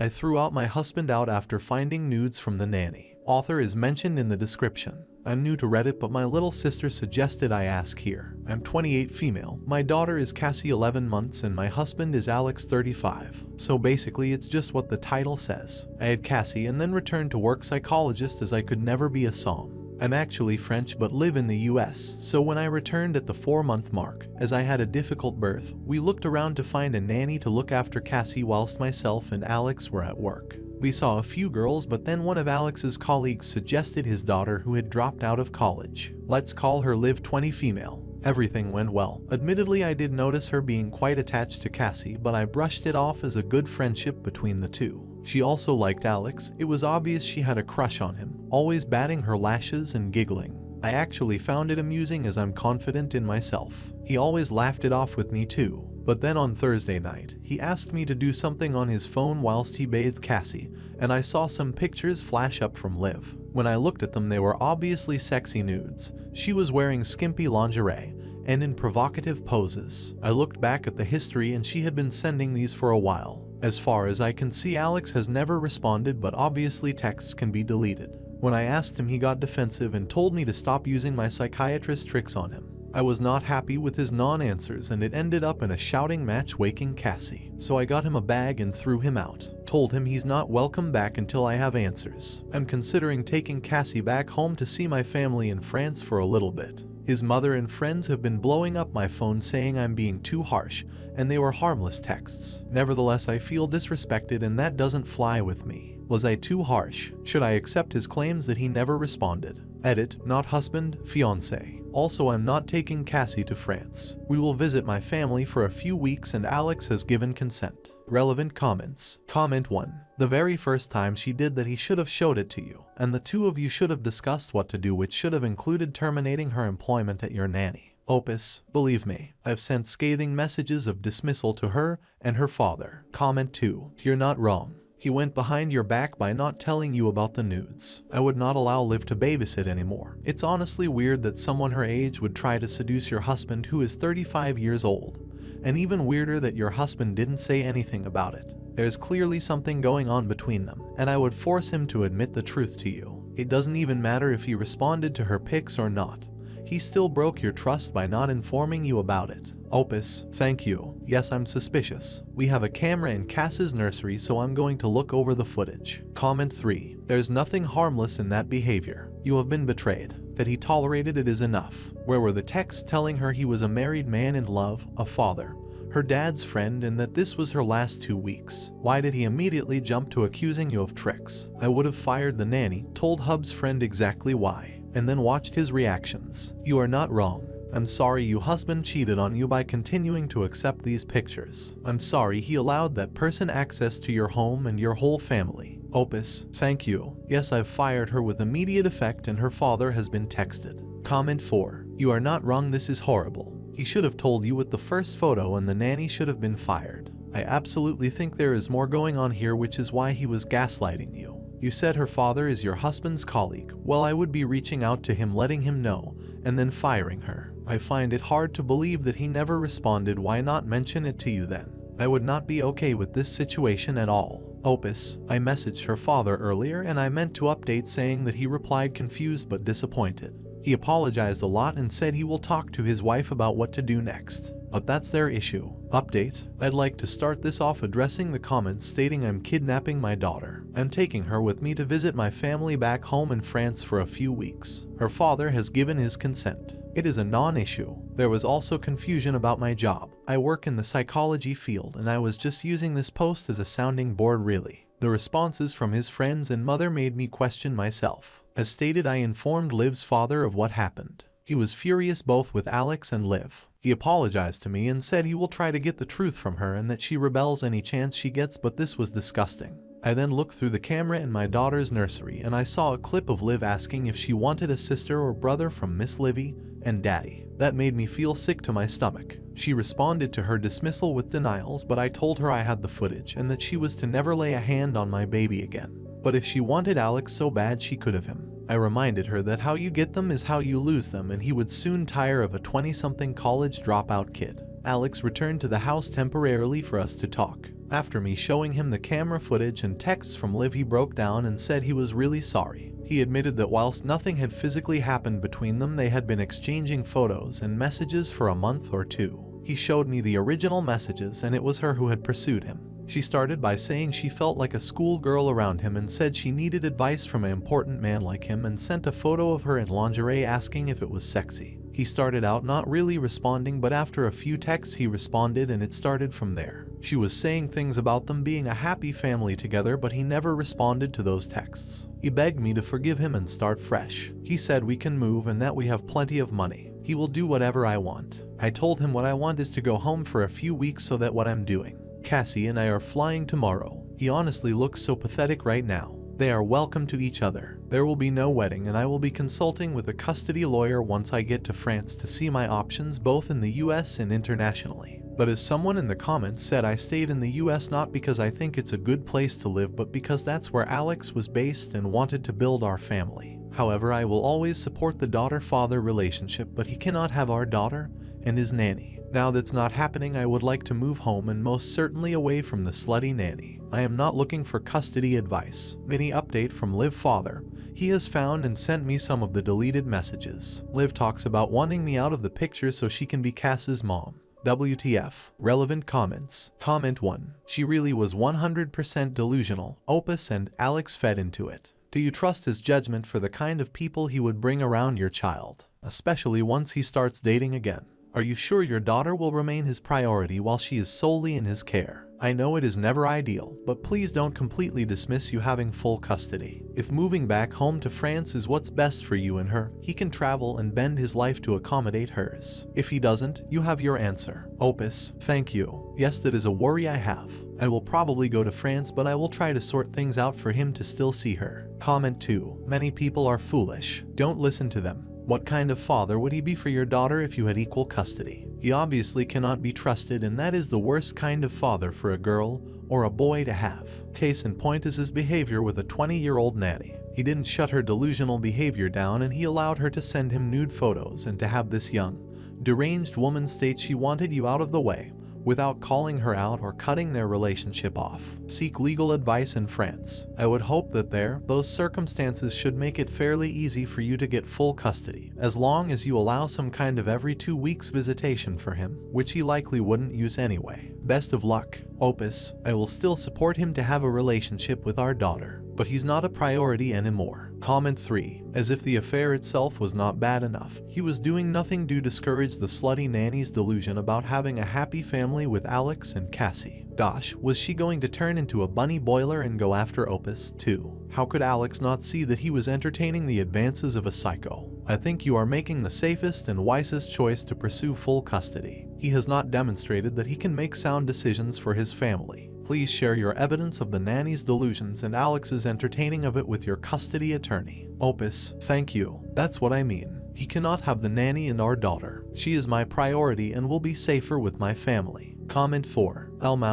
I threw out my husband out after finding nudes from the nanny. Author is mentioned in the description. I'm new to Reddit, but my little sister suggested I ask here. I'm 28 female, my daughter is Cassie 11 months and my husband is Alex 35. So basically it's just what the title says. I had Cassie and then returned to work psychologist as I could never be a Psalm. I'm actually French but live in the US, so when I returned at the 4-month mark, as I had a difficult birth, we looked around to find a nanny to look after Cassie whilst myself and Alex were at work. We saw a few girls, but then one of Alex's colleagues suggested his daughter who had dropped out of college. Let's call her Liv 20 female. Everything went well. Admittedly, I did notice her being quite attached to Cassie, but I brushed it off as a good friendship between the two. She also liked Alex. It was obvious she had a crush on him, always batting her lashes and giggling. I actually found it amusing as I'm confident in myself. He always laughed it off with me too. But then on Thursday night, he asked me to do something on his phone whilst he bathed Cassie, and I saw some pictures flash up from Liv. When I looked at them, they were obviously sexy nudes. She was wearing skimpy lingerie and in provocative poses. I looked back at the history and she had been sending these for a while. As far as I can see, Alex has never responded, but obviously texts can be deleted. When I asked him, he got defensive and told me to stop using my psychiatrist tricks on him. I was not happy with his non-answers and it ended up in a shouting match waking Cassie. So I got him a bag and threw him out. Told him he's not welcome back until I have answers. I'm considering taking Cassie back home to see my family in France for a little bit. His mother and friends have been blowing up my phone saying I'm being too harsh, and they were harmless texts. Nevertheless, I feel disrespected and that doesn't fly with me. Was I too harsh? Should I accept his claims that he never responded? Edit, not husband, fiancé. Also, I'm not taking Cassie to France. We will visit my family for a few weeks and Alex has given consent. Relevant comments. Comment 1. The very first time she did that, he should have showed it to you, and the two of you should have discussed what to do, which should have included terminating her employment at your nanny. Opus, believe me, I've sent scathing messages of dismissal to her and her father. Comment 2. You're not wrong. He went behind your back by not telling you about the nudes. I would not allow Liv to babysit anymore. It's honestly weird that someone her age would try to seduce your husband who is 35 years old. And even weirder that your husband didn't say anything about it. There's clearly something going on between them, and I would force him to admit the truth to you. It doesn't even matter if he responded to her pics or not. He still broke your trust by not informing you about it. Opus, thank you. Yes, I'm suspicious. We have a camera in Cass's nursery, so I'm going to look over the footage. Comment 3. There's nothing harmless in that behavior. You have been betrayed. That he tolerated it is enough. Where were the texts telling her he was a married man in love, a father, her dad's friend, and that this was her last 2 weeks? Why did he immediately jump to accusing you of tricks? I would have fired the nanny, told Hub's friend exactly why, and then watched his reactions. You are not wrong. I'm sorry your husband cheated on you by continuing to accept these pictures. I'm sorry he allowed that person access to your home and your whole family. Opus, thank you. Yes, I've fired her with immediate effect and her father has been texted. Comment 4. You are not wrong, this is horrible. He should have told you with the first photo and the nanny should have been fired. I absolutely think there is more going on here, which is why he was gaslighting you. You said her father is your husband's colleague. Well, I would be reaching out to him, letting him know, and then firing her. I find it hard to believe that he never responded. Why not mention it to you then? I would not be okay with this situation at all. Opus, I messaged her father earlier and I meant to update saying that he replied confused but disappointed. He apologized a lot and said he will talk to his wife about what to do next. But that's their issue. Update, I'd like to start this off addressing the comments stating I'm kidnapping my daughter. I'm taking her with me to visit my family back home in France for a few weeks. Her father has given his consent. It is a non-issue. There was also confusion about my job. I work in the psychology field and I was just using this post as a sounding board really. The responses from his friends and mother made me question myself. As stated, I informed Liv's father of what happened. He was furious both with Alex and Liv. He apologized to me and said he will try to get the truth from her and that she rebels any chance she gets, but this was disgusting. I then looked through the camera in my daughter's nursery and I saw a clip of Liv asking if she wanted a sister or brother from Miss Livy and Daddy. That made me feel sick to my stomach. She responded to her dismissal with denials, but I told her I had the footage and that she was to never lay a hand on my baby again. But if she wanted Alex so bad, she could have him. I reminded her that how you get them is how you lose them, and he would soon tire of a 20-something college dropout kid. Alex returned to the house temporarily for us to talk. After me showing him the camera footage and texts from Liv, he broke down and said he was really sorry. He admitted that whilst nothing had physically happened between them, they had been exchanging photos and messages for a month or two. He showed me the original messages and it was her who had pursued him. She started by saying she felt like a schoolgirl around him and said she needed advice from an important man like him, and sent a photo of her in lingerie asking if it was sexy. He started out not really responding, but after a few texts he responded and it started from there. She was saying things about them being a happy family together, but he never responded to those texts. He begged me to forgive him and start fresh. He said we can move and that we have plenty of money. He will do whatever I want. I told him what I want is to go home for a few weeks, so that what I'm doing. Cassie and I are flying tomorrow. He honestly looks so pathetic right now. They are welcome to each other. There will be no wedding and I will be consulting with a custody lawyer once I get to France to see my options both in the US and internationally. But as someone in the comments said, I stayed in the US not because I think it's a good place to live, but because that's where Alex was based and wanted to build our family. However, I will always support the daughter-father relationship, but he cannot have our daughter and his nanny. Now that's not happening. I would like to move home and most certainly away from the slutty nanny. I am not looking for custody advice. Mini update from Liv father. He has found and sent me some of the deleted messages. Liv talks about wanting me out of the picture so she can be Cass's mom. WTF. Relevant comments. Comment 1. She really was 100% delusional. Opus and Alex fed into it. Do you trust his judgment for the kind of people he would bring around your child, especially once he starts dating again? Are you sure your daughter will remain his priority while she is solely in his care? I know it is never ideal, but please don't completely dismiss you having full custody. If moving back home to France is what's best for you and her, he can travel and bend his life to accommodate hers. If he doesn't, you have your answer. Opus, thank you. Yes, that is a worry I have. I will probably go to France, but I will try to sort things out for him to still see her. Comment 2. Many people are foolish. Don't listen to them. What kind of father would he be for your daughter if you had equal custody? He obviously cannot be trusted, and that is the worst kind of father for a girl or a boy to have. Case in point is his behavior with a 20-year-old nanny. He didn't shut her delusional behavior down, and he allowed her to send him nude photos and to have this young, deranged woman state she wanted you out of the way, without calling her out or cutting their relationship off. Seek legal advice in France. I would hope that those circumstances should make it fairly easy for you to get full custody, as long as you allow some kind of every 2 weeks visitation for him, which he likely wouldn't use anyway. Best of luck. Opus, I will still support him to have a relationship with our daughter, but he's not a priority anymore. Comment 3. As if the affair itself was not bad enough, he was doing nothing to discourage the slutty nanny's delusion about having a happy family with Alex and Cassie. Gosh, was she going to turn into a bunny boiler and go after Opus too? How could Alex not see that he was entertaining the advances of a psycho? I think you are making the safest and wisest choice to pursue full custody. He has not demonstrated that he can make sound decisions for his family. Please share your evidence of the nanny's delusions and Alex's entertaining of it with your custody attorney. Opus, thank you. That's what I mean. He cannot have the nanny and our daughter. She is my priority and will be safer with my family. Comment 4.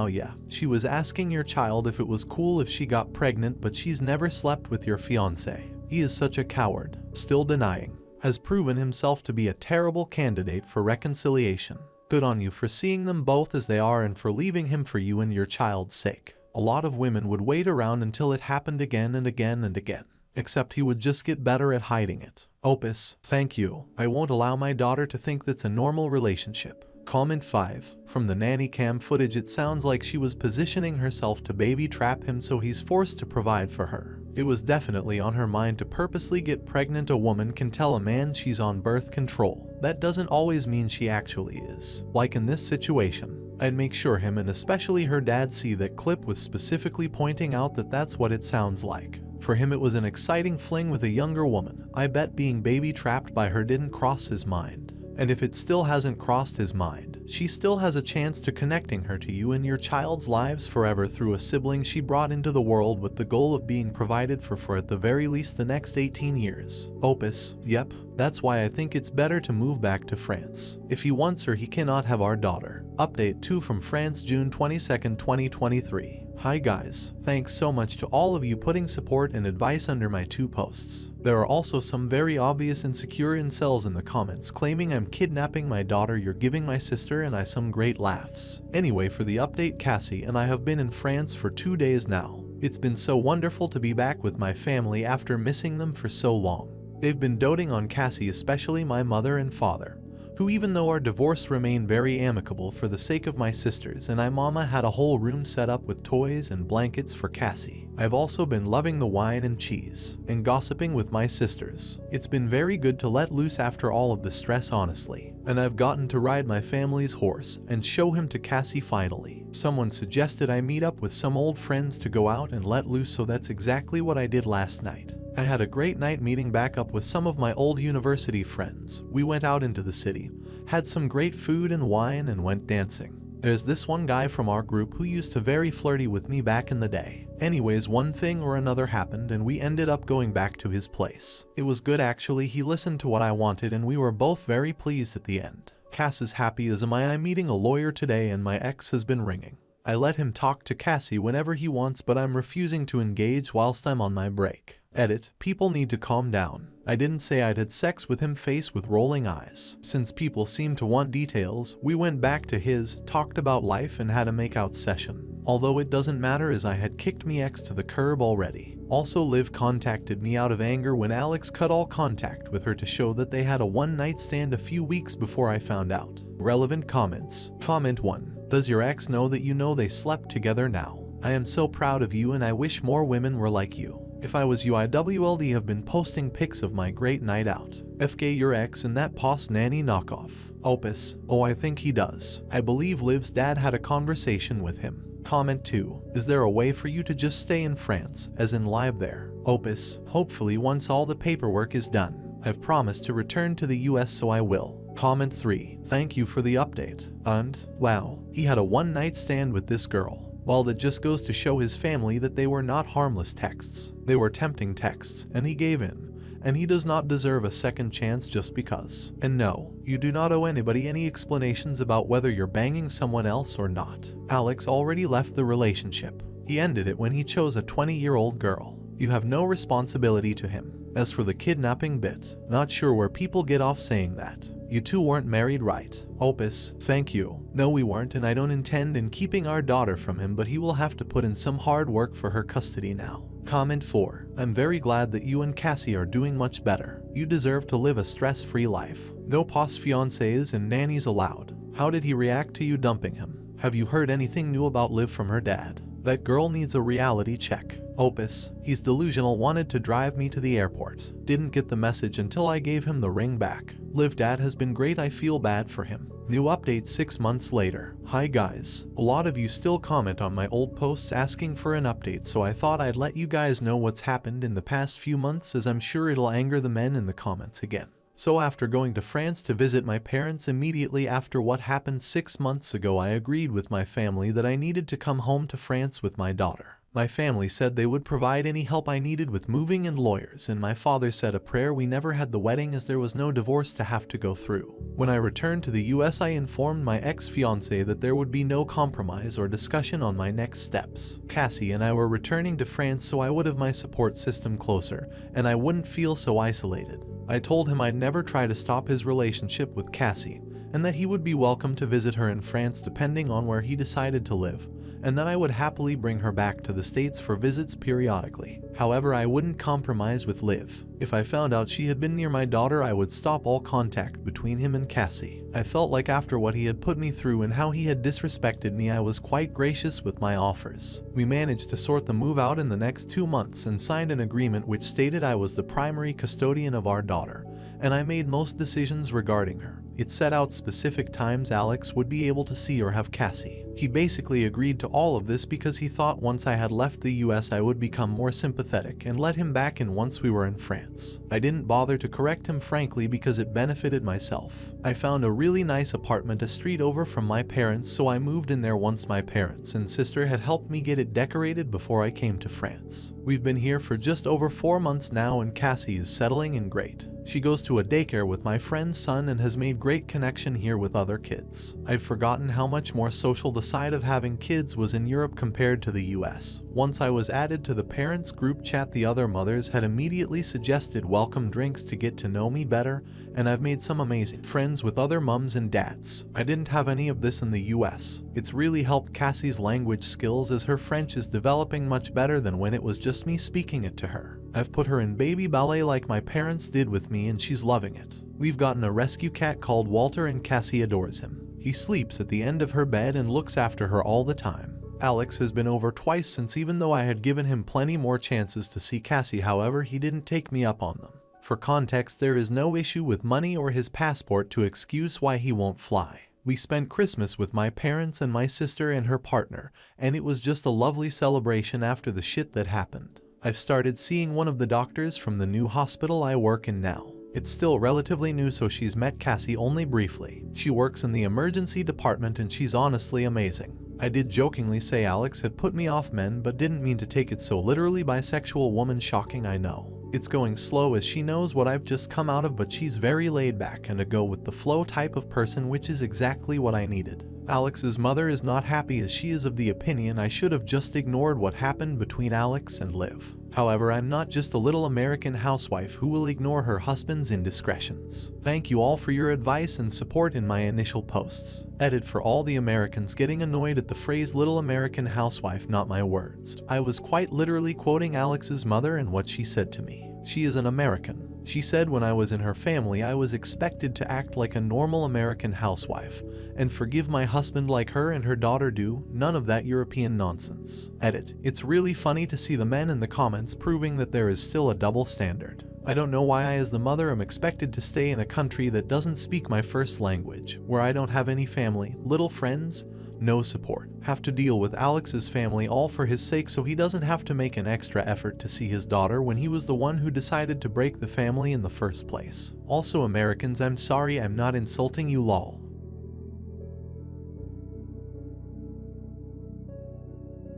Yeah, she was asking your child if it was cool if she got pregnant, but she's never slept with your fiancé. He is such a coward. Still denying. Has proven himself to be a terrible candidate for reconciliation. Good on you for seeing them both as they are and for leaving him for you and your child's sake. A lot of women would wait around until it happened again and again and again. Except he would just get better at hiding it. Opus, thank you. I won't allow my daughter to think that's a normal relationship. Comment 5. From the nanny cam footage, it sounds like she was positioning herself to baby trap him so he's forced to provide for her. It was definitely on her mind to purposely get pregnant. A woman can tell a man she's on birth control. That doesn't always mean she actually is. Like in this situation, I'd make sure him and especially her dad see that clip with specifically pointing out that that's what it sounds like. For him it was an exciting fling with a younger woman. I bet being baby trapped by her didn't cross his mind. And if it still hasn't crossed his mind, she still has a chance to connecting her to you and your child's lives forever through a sibling she brought into the world with the goal of being provided for at the very least the next 18 years. Opus, yep, that's why I think it's better to move back to France. If he wants her, he cannot have our daughter. Update 2 from France, June 22, 2023. Hi guys, thanks so much to all of you putting support and advice under my 2 posts. There are also some very obvious insecure incels in the comments claiming I'm kidnapping my daughter, you're giving my sister and I some great laughs. Anyway, for the update, Cassie and I have been in France for 2 days now. It's been so wonderful to be back with my family after missing them for so long. They've been doting on Cassie, especially my mother and father, who, even though our divorce, remained very amicable for the sake of my sisters, and my mama had a whole room set up with toys and blankets for Cassie. I've also been loving the wine and cheese and gossiping with my sisters. It's been very good to let loose after all of the stress, honestly. And I've gotten to ride my family's horse and show him to Cassie finally. Someone suggested I meet up with some old friends to go out and let loose, so that's exactly what I did last night. I had a great night meeting back up with some of my old university friends. We went out into the city, had some great food and wine, and went dancing. There's this one guy from our group who used to very flirty with me back in the day. Anyways, one thing or another happened and we ended up going back to his place. It was good actually, he listened to what I wanted and we were both very pleased at the end. Cass is happy as am I. I'm meeting a lawyer today and my ex has been ringing. I let him talk to Cassie whenever he wants, but I'm refusing to engage whilst I'm on my break. Edit, people need to calm down. I didn't say I'd had sex with him, face with rolling eyes. Since people seem to want details, we went back to his, talked about life and had a makeout session. Although it doesn't matter as I had kicked me ex to the curb already. Also, Liv contacted me out of anger when Alex cut all contact with her to show that they had a one-night stand a few weeks before I found out. Relevant comments. Comment 1. Does your ex know that you know they slept together now? I am so proud of you and I wish more women were like you. If I was you, I WLD have been posting pics of my great night out. FK your ex and that pos nanny knockoff. Opus. Oh, I think he does. I believe Liv's dad had a conversation with him. Comment 2. Is there a way for you to just stay in France, as in live there? Opus. Hopefully once all the paperwork is done. I've promised to return to the US, so I will. Comment 3. Thank you for the update. And, wow, he had a one-night stand with this girl. Well, that just goes to show his family that they were not harmless texts. They were tempting texts, and he gave in. And he does not deserve a second chance just because. And no, you do not owe anybody any explanations about whether you're banging someone else or not. Alex already left the relationship. He ended it when he chose a 20-year-old girl. You have no responsibility to him. As for the kidnapping bit, not sure where people get off saying that. You two weren't married, right? Opus, thank you. No, we weren't, and I don't intend in keeping our daughter from him, but he will have to put in some hard work for her custody now. Comment 4. I'm very glad that you and Cassie are doing much better. You deserve to live a stress-free life. No pos fiancés and nannies allowed. How did he react to you dumping him? Have you heard anything new about Liv from her dad? That girl needs a reality check. Opus, he's delusional, wanted to drive me to the airport. Didn't get the message until I gave him the ring back. Liv dad has been great, I feel bad for him. New update 6 months later. Hi guys. A lot of you still comment on my old posts asking for an update, so I thought I'd let you guys know what's happened in the past few months, as I'm sure it'll anger the men in the comments again. So after going to France to visit my parents immediately after what happened 6 months ago, I agreed with my family that I needed to come home to France with my daughter. My family said they would provide any help I needed with moving and lawyers, and my father said a prayer. We never had the wedding as there was no divorce to have to go through. When I returned to the US, I informed my ex-fiancé that there would be no compromise or discussion on my next steps. Cassie and I were returning to France, so I would have my support system closer, and I wouldn't feel so isolated. I told him I'd never try to stop his relationship with Cassie, and that he would be welcome to visit her in France depending on where he decided to live, and that I would happily bring her back to the States for visits periodically. However, I wouldn't compromise with Liv. If I found out she had been near my daughter, I would stop all contact between him and Cassie. I felt like after what he had put me through and how he had disrespected me, I was quite gracious with my offers. We managed to sort the move out in the next 2 months and signed an agreement which stated I was the primary custodian of our daughter, and I made most decisions regarding her. It set out specific times Alex would be able to see or have Cassie. He basically agreed to all of this because he thought once I had left the US I would become more sympathetic and let him back in once we were in France. I didn't bother to correct him, frankly, because it benefited myself. I found a really nice apartment a street over from my parents, so I moved in there once my parents and sister had helped me get it decorated before I came to France. We've been here for just over 4 months now and Cassie is settling in great. She goes to a daycare with my friend's son and has made great connection here with other kids. I'd forgotten how much more social the side of having kids was in Europe compared to the US. Once I was added to the parents group chat, the other mothers had immediately suggested welcome drinks to get to know me better, and I've made some amazing friends with other mums and dads. I didn't have any of this in the US. It's really helped Cassie's language skills, as her French is developing much better than when it was just me speaking it to her. I've put her in baby ballet like my parents did with me, and she's loving it. We've gotten a rescue cat called Walter, and Cassie adores him. He sleeps at the end of her bed and looks after her all the time. Alex has been over twice since, even though I had given him plenty more chances to see Cassie. However, he didn't take me up on them. For context, there is no issue with money or his passport to excuse why he won't fly. We spent Christmas with my parents and my sister and her partner, and it was just a lovely celebration after the shit that happened. I've started seeing one of the doctors from the new hospital I work in now. It's still relatively new, so she's met Cassie only briefly. She works in the emergency department and she's honestly amazing. I did jokingly say Alex had put me off men, but didn't mean to take it so literally. Bisexual woman, shocking, I know. It's going slow as she knows what I've just come out of, but she's very laid back and a go with the flow type of person, which is exactly what I needed. Alex's mother is not happy, as she is of the opinion I should have just ignored what happened between Alex and Liv. However, I'm not just a little American housewife who will ignore her husband's indiscretions. Thank you all for your advice and support in my initial posts. Edit: for all the Americans getting annoyed at the phrase little American housewife, not my words. I was quite literally quoting Alex's mother and what she said to me. She is an American. She said when I was in her family I was expected to act like a normal American housewife and forgive my husband like her and her daughter do. None of that European nonsense. Edit: it's really funny to see the men in the comments proving that there is still a double standard. I don't know why I, as the mother, am expected to stay in a country that doesn't speak my first language, where I don't have any family, little friends, no support, have to deal with Alex's family all for his sake so he doesn't have to make an extra effort to see his daughter when he was the one who decided to break the family in the first place. Also, Americans, I'm sorry, I'm not insulting you, lol.